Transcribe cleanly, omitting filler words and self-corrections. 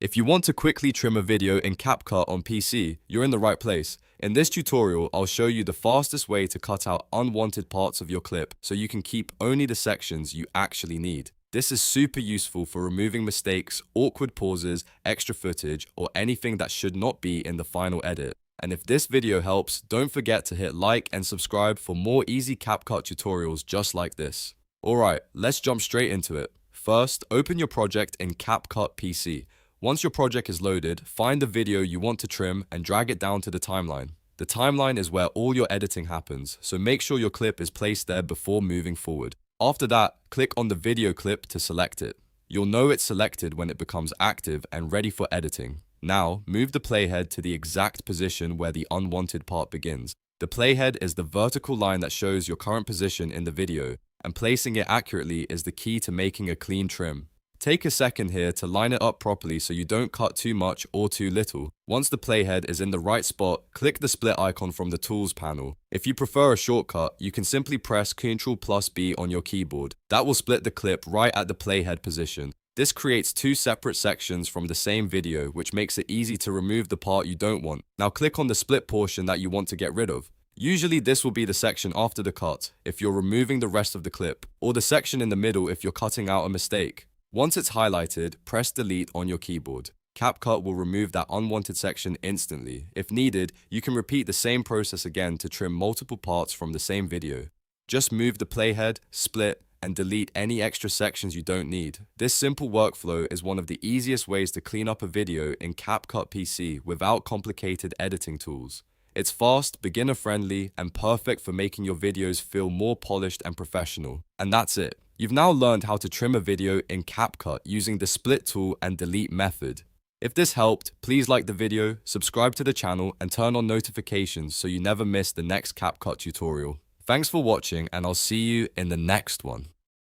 If you want to quickly trim a video in CapCut on PC, you're in the right place. In this tutorial, I'll show you the fastest way to cut out unwanted parts of your clip so you can keep only the sections you actually need. This is super useful for removing mistakes, awkward pauses, extra footage, or anything that should not be in the final edit. And if this video helps, don't forget to hit like and subscribe for more easy CapCut tutorials just like this. Alright, let's jump straight into it. First, open your project in CapCut PC. Once your project is loaded, find the video you want to trim and drag it down to the timeline. The timeline is where all your editing happens, so make sure your clip is placed there before moving forward. After that, click on the video clip to select it. You'll know it's selected when it becomes active and ready for editing. Now, move the playhead to the exact position where the unwanted part begins. The playhead is the vertical line that shows your current position in the video, and placing it accurately is the key to making a clean trim. Take a second here to line it up properly so you don't cut too much or too little. Once the playhead is in the right spot, click the split icon from the Tools panel. If you prefer a shortcut, you can simply press Ctrl+B on your keyboard. That will split the clip right at the playhead position. This creates two separate sections from the same video, which makes it easy to remove the part you don't want. Now click on the split portion that you want to get rid of. Usually this will be the section after the cut, if you're removing the rest of the clip, or the section in the middle if you're cutting out a mistake. Once it's highlighted, press delete on your keyboard. CapCut will remove that unwanted section instantly. If needed, you can repeat the same process again to trim multiple parts from the same video. Just move the playhead, split, and delete any extra sections you don't need. This simple workflow is one of the easiest ways to clean up a video in CapCut PC without complicated editing tools. It's fast, beginner-friendly, and perfect for making your videos feel more polished and professional. And that's it. You've now learned how to trim a video in CapCut using the split tool and delete method. If this helped, please like the video, subscribe to the channel, and turn on notifications so you never miss the next CapCut tutorial. Thanks for watching, and I'll see you in the next one.